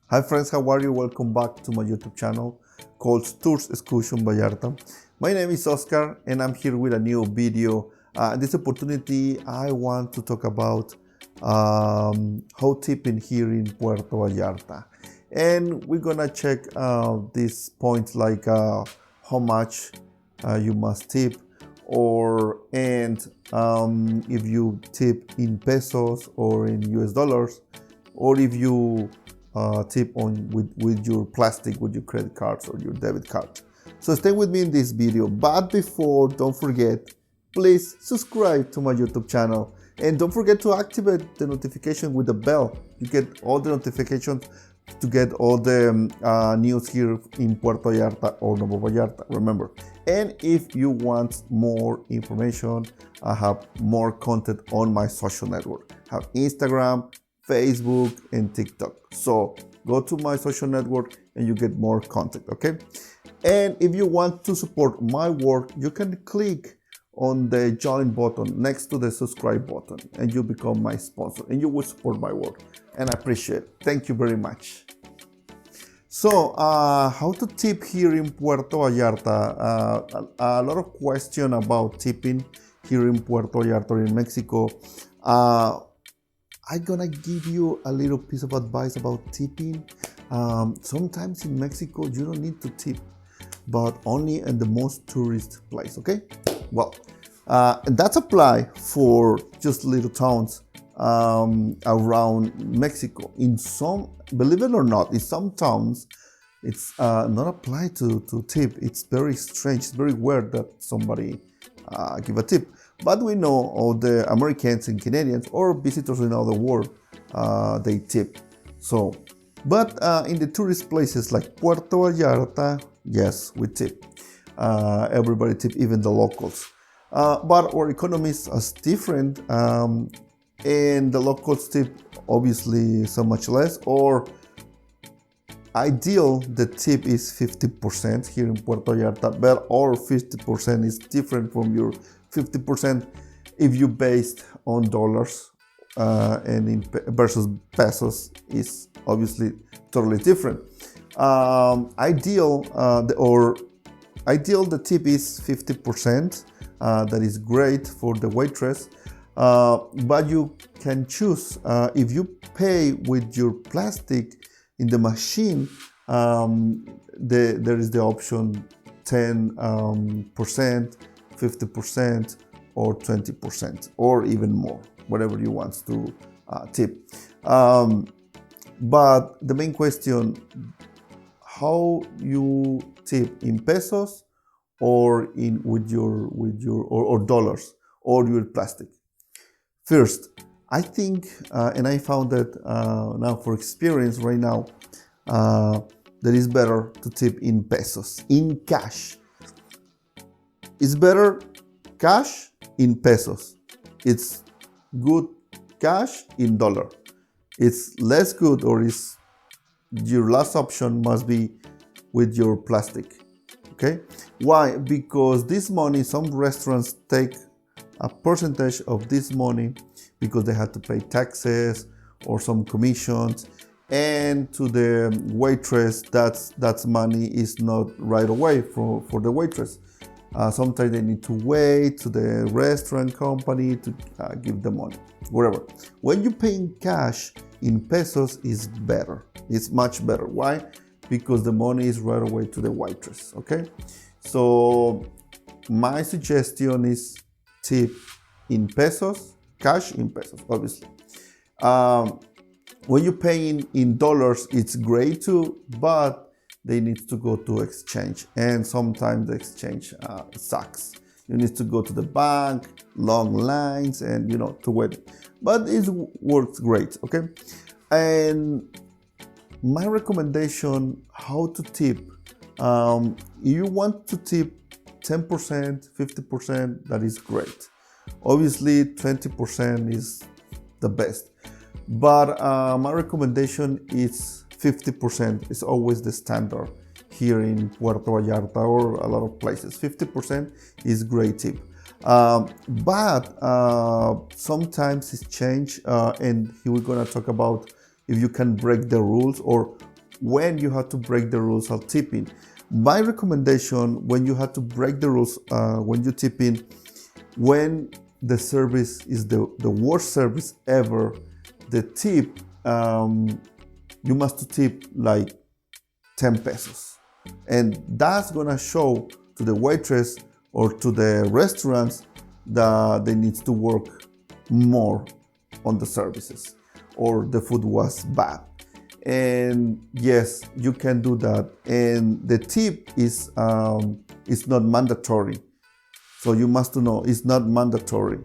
Hi friends, how are you? Welcome back to my YouTube channel called Tours Excursion Vallarta. My name is Oscar and I'm here with a new video. In this opportunity, I want to talk about how tipping here in Puerto Vallarta. And we're gonna check these points like how much you must tip, and if you tip in pesos or in US dollars, or if you tip on with your plastic, with your credit cards or your debit card. So stay with me in this video, but before, don't forget, please subscribe to my YouTube channel and don't forget to activate the notification with the bell. You get all the notifications to get all the news here in Puerto Vallarta or Nuevo Vallarta, remember. And if you want more information, I have more content on my social network. I have Instagram, Facebook, and TikTok. So go to my social network and you get more content, okay? And if you want to support my work, you can click on the join button next to the subscribe button and you become my sponsor and you will support my work, and I appreciate it. Thank you very much. So how to tip here in Puerto Vallarta? A lot of question about tipping here in Puerto Vallarta or in Mexico. I'm gonna give you a little piece of advice about tipping. Sometimes in Mexico you don't need to tip, but only in the most tourist place, okay? Well, that's apply for just little towns around Mexico. In some, believe it or not, in some towns, it's not applied to tip. It's very strange, it's very weird that somebody give a tip. But we know all the Americans and Canadians or visitors in all the world, they tip. So, but in the tourist places like Puerto Vallarta, yes, we tip. Everybody tip, even the locals. But our economy is different, and the locals tip obviously so much less, or ideal the tip is 50% here in Puerto Vallarta, but our 50% is different from your 50% if you based on dollars, and in versus pesos is obviously totally different. Ideal the tip is 50%. That is great for the waitress, but you can choose if you pay with your plastic in the machine. There is the option 10%, 50%, or 20%, or even more, whatever you want to tip. But the main question, how you tip, in pesos or in with your or dollars or your plastic? First, I think, and I found that now for experience right now, that is better to tip in pesos, in cash. It's better cash in pesos. It's good cash in dollar. It's less good, or is your last option must be with your plastic. Okay? Why? Because this money, some restaurants take a percentage of this money because they had to pay taxes or some commissions, and to the waitress, that's money is not right away for the waitress. Sometimes they need to wait to the restaurant company to give the money, whatever. When you pay in cash in pesos is better. It's much better. Why? Because the money is right away to the waitress, okay? So my suggestion is tip in pesos, cash in pesos, obviously. When you pay in dollars, it's great too, but they need to go to exchange, and sometimes the exchange sucks. You need to go to the bank, long lines, and to wait. But it works great, okay? And my recommendation, how to tip, you want to tip 10%, 50%, that is great. Obviously 20% is the best, but my recommendation is 50%. Is always the standard here in Puerto Vallarta or a lot of places. 50% is great tip, but sometimes it's changed, and here we're gonna talk about if you can break the rules or when you have to break the rules of tipping. My recommendation, when you have to break the rules when you tip in, when the service is the worst service ever, the tip, you must tip like 10 pesos. And that's gonna show to the waitress or to the restaurants that they need to work more on the services or the food was bad. And yes, you can do that. And the tip is not mandatory. So you must know it's not mandatory.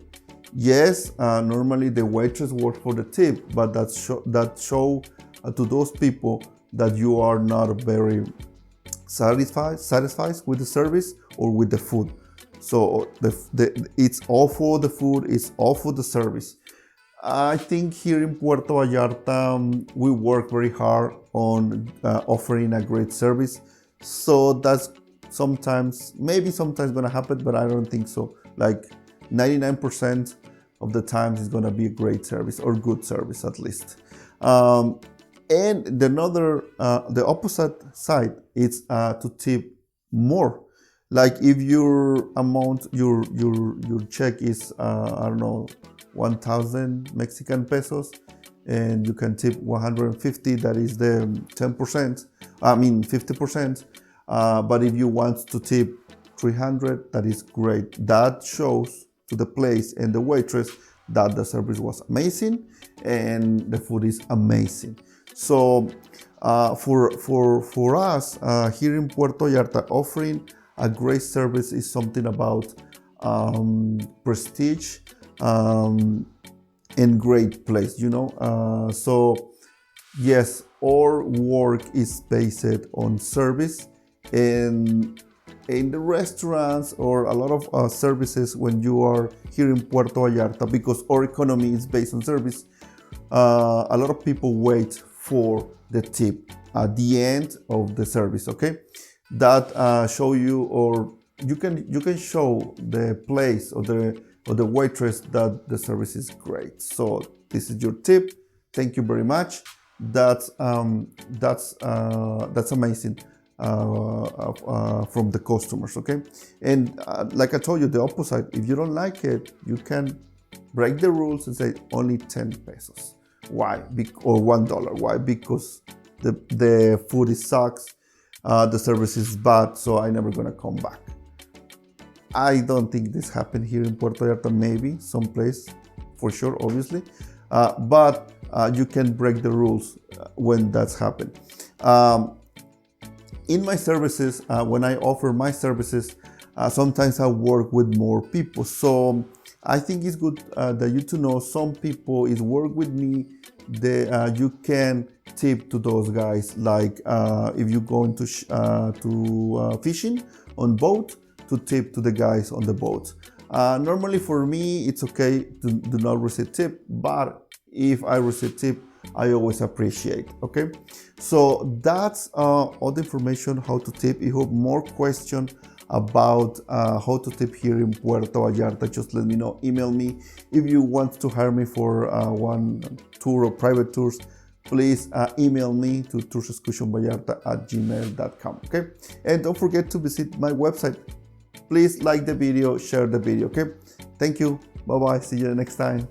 Yes, normally the waitress works for the tip, but that show to those people that you are not very satisfied with the service or with the food. So it's all for the food, it's all for the service. I think here in Puerto Vallarta, we work very hard on offering a great service. So that's maybe sometimes gonna happen, but I don't think so. Like 99% of the times it's gonna be a great service or good service at least. And the opposite side is to tip more. Like if your amount, your check is I don't know, 1,000 Mexican pesos, and you can tip 150. That is the 10%. I mean 50%. But if you want to tip 300, that is great. That shows to the place and the waitress that the service was amazing and the food is amazing. So for us here in Puerto Vallarta, offering a great service is something about prestige and great place, you know. So yes, our work is based on service, and in the restaurants or a lot of services when you are here in Puerto Vallarta, because our economy is based on service, a lot of people wait for the tip at the end of the service. Okay, that show you, or you can show the place or the waitress that the service is great. So this is your tip. Thank you very much. That's amazing from the customers. Okay, and like I told you, the opposite. If you don't like it, you can break the rules and say only 10 pesos. Why? Or $1. Why? Because the food sucks, the service is bad, so I'm never gonna come back. I don't think this happened here in Puerto Vallarta. Maybe someplace, for sure, obviously, but you can break the rules when that's happened. In my services, when I offer my services, sometimes I work with more people. So I think it's good that you to know some people is work with me. You can tip to those guys. Like if you go into fishing on boat, to tip to the guys on the boat. Normally for me, it's okay to do not receive tip, but if I receive tip, I always appreciate. Okay, so that's all the information how to tip. If you have more questions about how to tip here in Puerto Vallarta, just let me know. Email me. If you want to hire me for one tour or private tours, please email me to toursexcursionvallarta@gmail.com. Okay, and don't forget to visit my website. Please like the video, share the video. Okay, thank you. Bye bye. See you next time.